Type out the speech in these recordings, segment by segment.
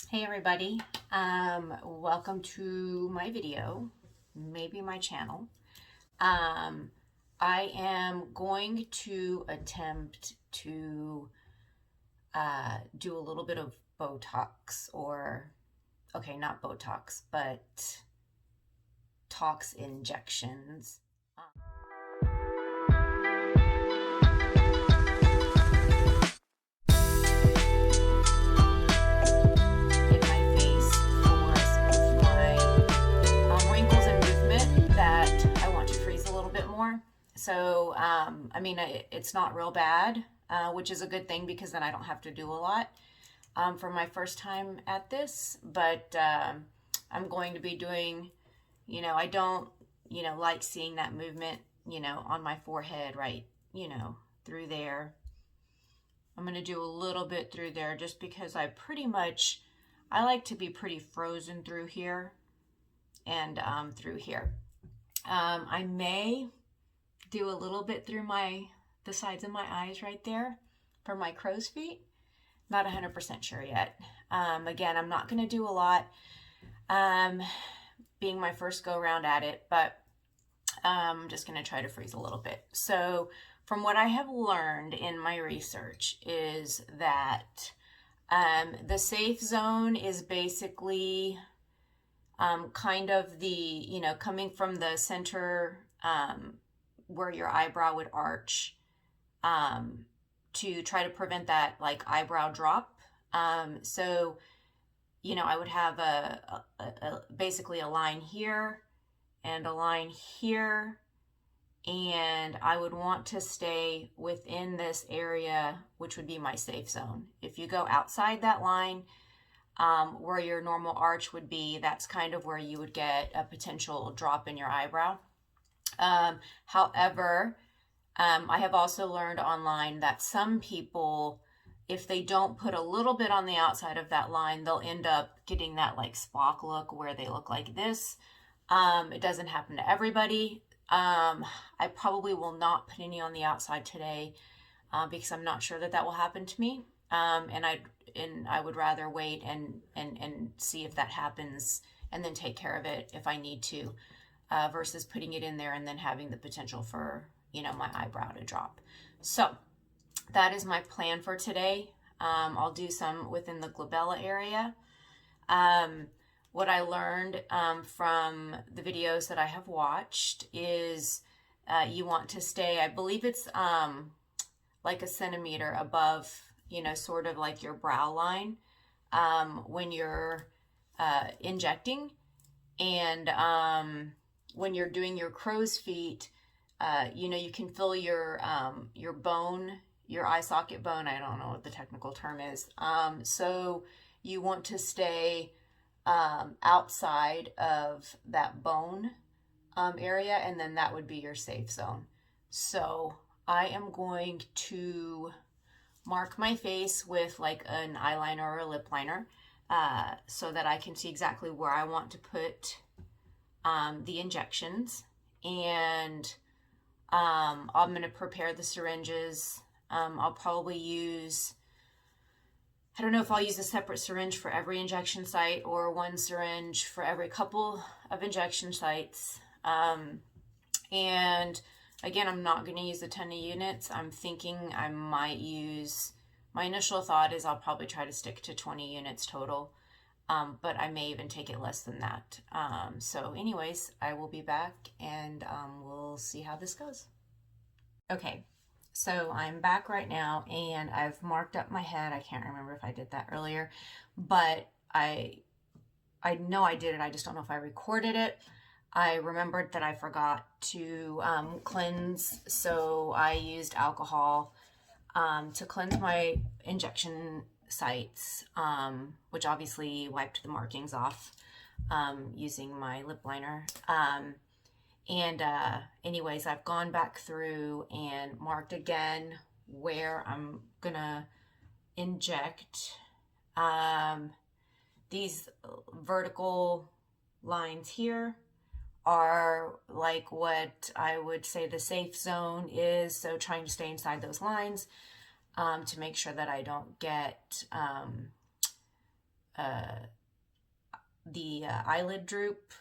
Hey everybody, welcome to my video, maybe my channel. I am going to attempt to do a little bit of Botox, or, okay, not Botox, but tox injections. So, I mean, it's not real bad, which is a good thing because then I don't have to do a lot for my first time at this. But I'm going to be doing, I don't, like seeing that movement, on my forehead, right, through there. I'm going to do a little bit through there just because I like to be pretty frozen through here and through here. I may do a little bit through the sides of my eyes right there for my crow's feet. Not 100% sure yet. Again, I'm not going to do a lot, being my first go around at it, but I'm just going to try to freeze a little bit. So from what I have learned in my research is that the safe zone is basically kind of the, coming from the center where your eyebrow would arch, to try to prevent that like eyebrow drop. So, I would have basically a line here and a line here, and I would want to stay within this area, which would be my safe zone. If you go outside that line, where your normal arch would be, that's kind of where you would get a potential drop in your eyebrow. However, I have also learned online that some people, if they don't put a little bit on the outside of that line, they'll end up getting that like Spock look where they look like this. It doesn't happen to everybody. I probably will not put any on the outside today, because I'm not sure that will happen to me. And I would rather wait and see if that happens and then take care of it if I need to. Versus putting it in there and then having the potential for, my eyebrow to drop. So that is my plan for today. I'll do some within the glabella area. What I learned from the videos that I have watched is you want to stay, I believe it's like a centimeter above, sort of like your brow line when you're injecting. And when you're doing your crow's feet, you can feel your bone, your eye socket bone. I don't know what the technical term is. So you want to stay outside of that bone area, and then that would be your safe zone. So I am going to mark my face with like an eyeliner or a lip liner, so that I can see exactly where I want to put the injections. And I'm going to prepare the syringes. I'll probably use, I don't know if I'll use a separate syringe for every injection site or one syringe for every couple of injection sites. And again, I'm not going to use a ton of units. I'm thinking I might use, my initial thought is I'll probably try to stick to 20 units total. But I may even take it less than that. So anyways, I will be back and we'll see how this goes. Okay, so I'm back right now and I've marked up my head. I can't remember if I did that earlier, but I know I did it. I just don't know if I recorded it. I remembered that I forgot to cleanse, so I used alcohol to cleanse my injection sites, which obviously wiped the markings off using my lip liner. Anyways, I've gone back through and marked again where I'm gonna inject. These vertical lines here are like what I would say the safe zone is, so trying to stay inside those lines to make sure that I don't get eyelid droop.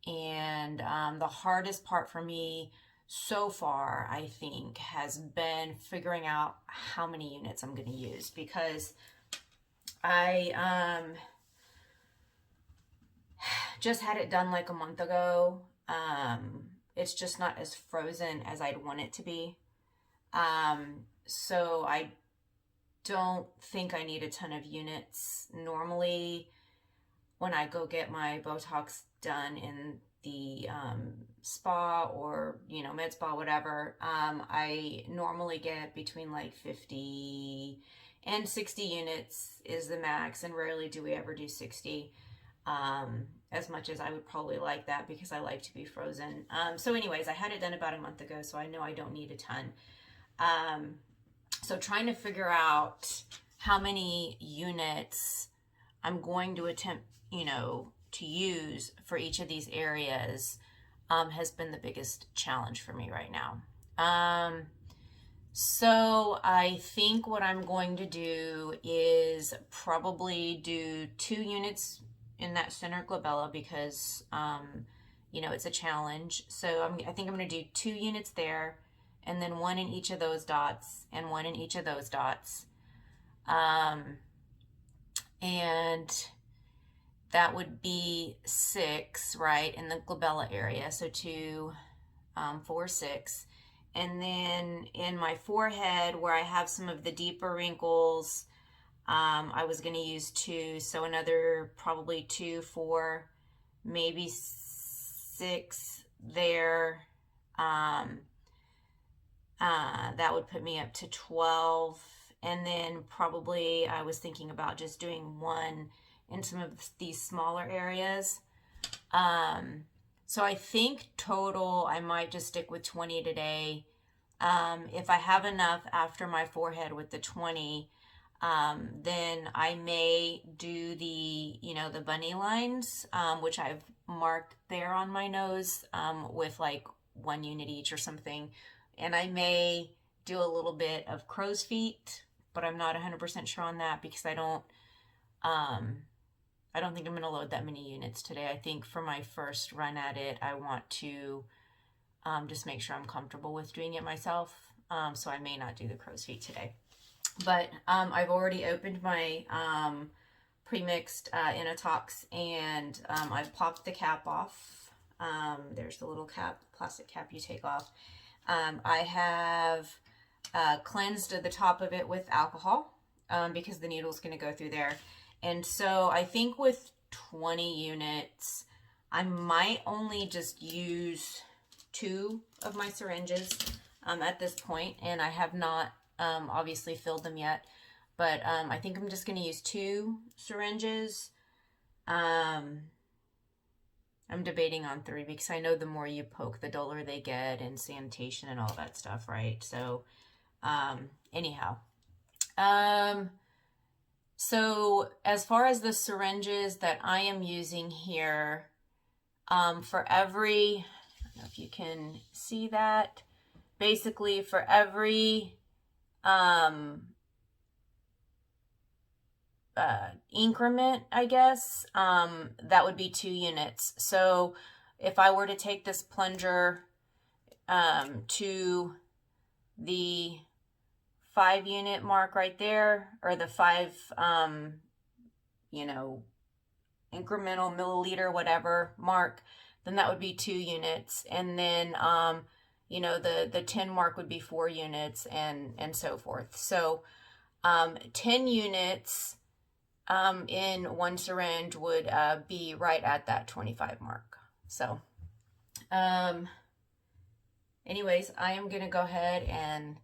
And the hardest part for me so far, I think, has been figuring out how many units I'm going to use, because I just had it done like a month ago. It's just not as frozen as I'd want it to be. So I don't think I need a ton of units. Normally, when I go get my Botox done in the spa or, you know, med spa, whatever, I normally get between like 50 and 60 units is the max, and rarely do we ever do 60, as much as I would probably like that, because I like to be frozen. So anyways, I had it done about a month ago, so I know I don't need a ton. So trying to figure out how many units I'm going to attempt, you know, to use for each of these areas has been the biggest challenge for me right now. So I think what I'm going to do is probably do 2 units in that center glabella, because, you know, it's a challenge. So I think I'm going to do 2 units there, and then 1 in each of those dots, and 1 in each of those dots. And that would be 6, right, in the glabella area. So 2, 4, 6. And then in my forehead, where I have some of the deeper wrinkles, I was going to use 2. So another probably 2, 4, maybe 6 there. That would put me up to 12. And then probably I was thinking about just doing 1 in some of these smaller areas. So I think total, I might just stick with 20 today. If I have enough after my forehead with the 20, then I may do the, you know, the bunny lines, which I've marked there on my nose, with like 1 unit each or something. And I may do a little bit of crow's feet, but I'm not 100% sure on that, because I don't think I'm going to load that many units today. I think for my first run at it, I want to just make sure I'm comfortable with doing it myself. So I may not do the crow's feet today. But I've already opened my pre-mixed Tox, and I've popped the cap off. There's the little cap, plastic cap you take off. I have cleansed the top of it with alcohol, because the needle's going to go through there. And so I think with 20 units, I might only just use 2 of my syringes at this point, and I have not obviously filled them yet, but I think I'm just going to use 2 syringes. I'm debating on 3, because I know the more you poke, the duller they get, and sanitation and all that stuff, right? So anyhow, so as far as the syringes that I am using here, for every, I don't know if you can see that, basically for every increment, I guess, that would be 2 units. So if I were to take this plunger to the 5 unit mark right there, or the 5, you know, incremental milliliter, whatever mark, then that would be 2 units. And then, you know, the 10 mark would be 4 units, and so forth. So 10 units in 1 syringe would be right at that 25 mark. So anyways, I am going to go ahead, and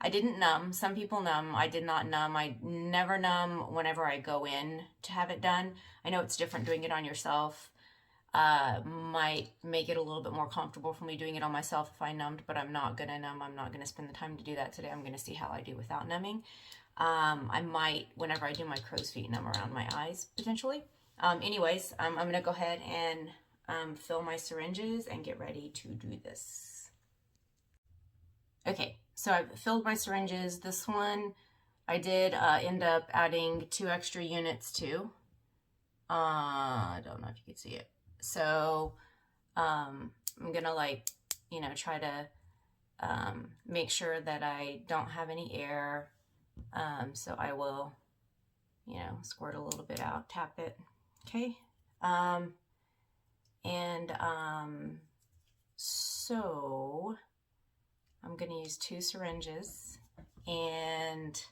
I didn't numb. Some people numb. I did not numb. I never numb whenever I go in to have it done. I know it's different doing it on yourself. Might make it a little bit more comfortable for me doing it on myself if I numbed, but I'm not going to numb. I'm not going to spend the time to do that today. I'm going to see how I do without numbing. I might, whenever I do my crow's feet, numb around my eyes, potentially. Anyways, I'm going to go ahead and fill my syringes and get ready to do this. Okay, so I've filled my syringes. This one I did end up adding 2 extra units to. I don't know if you can see it. So I'm gonna like, you know, try to make sure that I don't have any air. So I will, you know, squirt a little bit out, tap it. Okay. So I'm going to use 2 syringes, and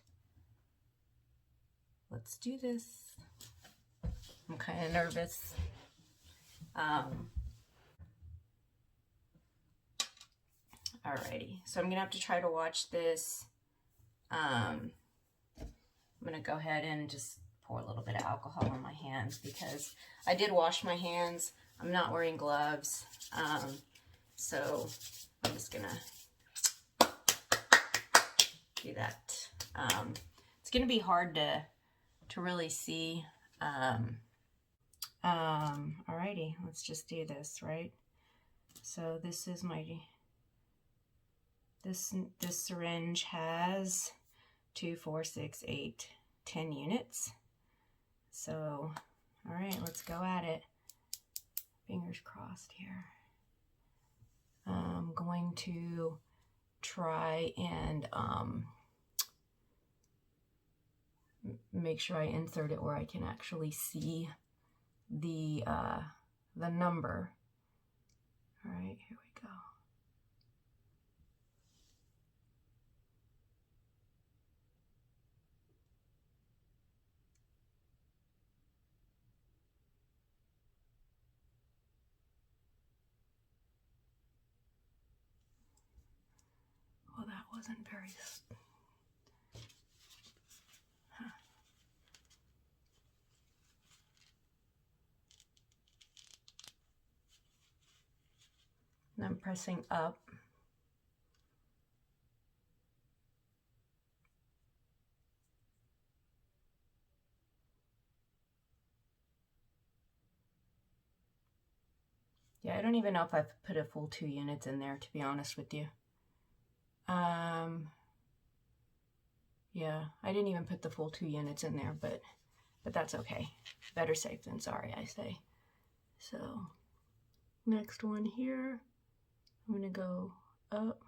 let's do this. I'm kind of nervous. Alrighty, so I'm gonna have to try to watch this. I'm gonna go ahead and just pour a little bit of alcohol on my hands because I did wash my hands. I'm not wearing gloves, so I'm just gonna do that. It's gonna be hard to really see. Alrighty, let's just do this, right? So this is my, this syringe has 2, 4, 6, 8, 10 units. So, all right, let's go at it. Fingers crossed here. I'm going to try and make sure I insert it where I can actually see the number. All right, here we go. Well, that wasn't very... And I'm pressing up. Yeah, I don't even know if I've put a full 2 units in there, to be honest with you. Yeah, I didn't even put the full 2 units in there, but that's okay. Better safe than sorry, I say. So, next one here, I'm gonna go up.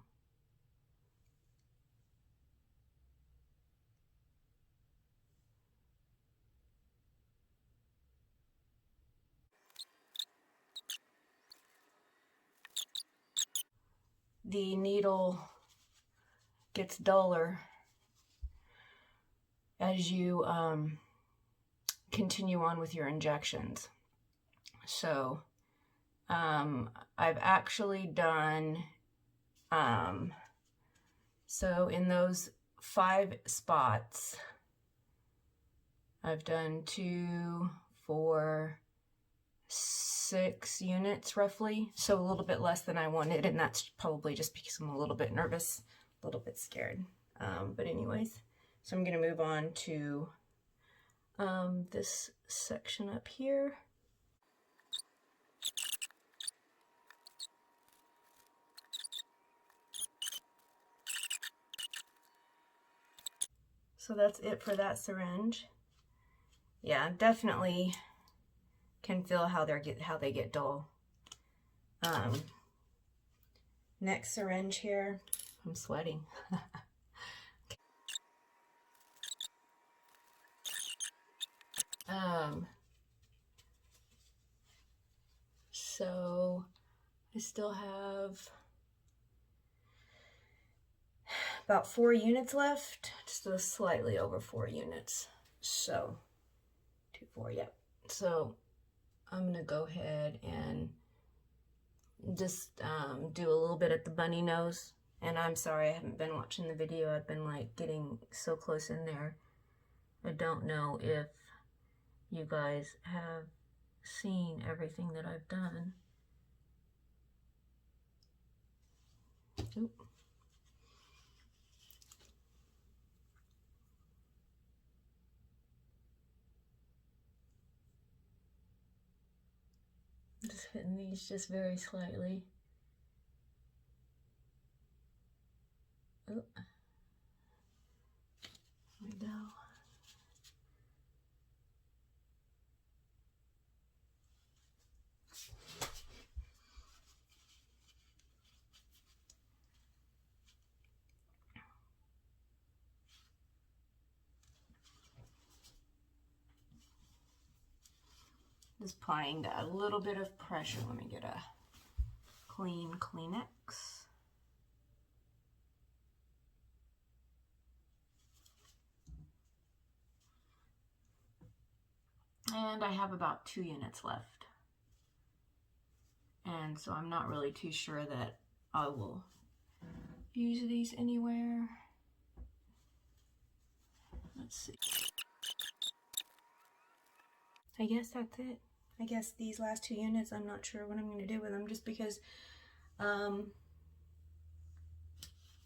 The needle gets duller as you continue on with your injections. So I've actually done, so in those 5 spots, I've done 2, 4, 6 units roughly, so a little bit less than I wanted, and that's probably just because I'm a little bit nervous, a little bit scared. But anyways, so I'm going to move on to this section up here. So that's it for that syringe. Yeah, definitely can feel how they get dull. Next syringe here. I'm sweating. So I still have about 4 units left, just slightly over 4 units. So 2, 4, yep. So I'm gonna go ahead and just do a little bit at the bunny nose. And I'm sorry, I haven't been watching the video. I've been like getting so close in there. I don't know if you guys have seen everything that I've done. Oop. Just hitting these just very slightly. Oh. There we go. Just applying a little bit of pressure. Let me get a clean Kleenex. And I have about 2 units left. And so I'm not really too sure that I will use these anywhere. Let's see. I guess that's it. I guess these last 2 units, I'm not sure what I'm going to do with them, just because, I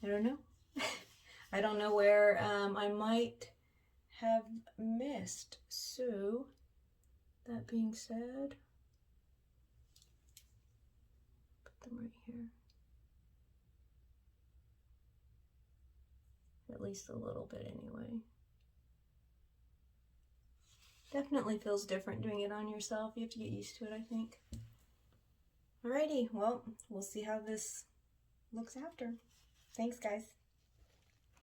don't know. I don't know where I might have missed. So, that being said, put them right here. At least a little bit anyway. Definitely feels different doing it on yourself. You have to get used to it, I think. Alrighty, well, we'll see how this looks after. Thanks, guys.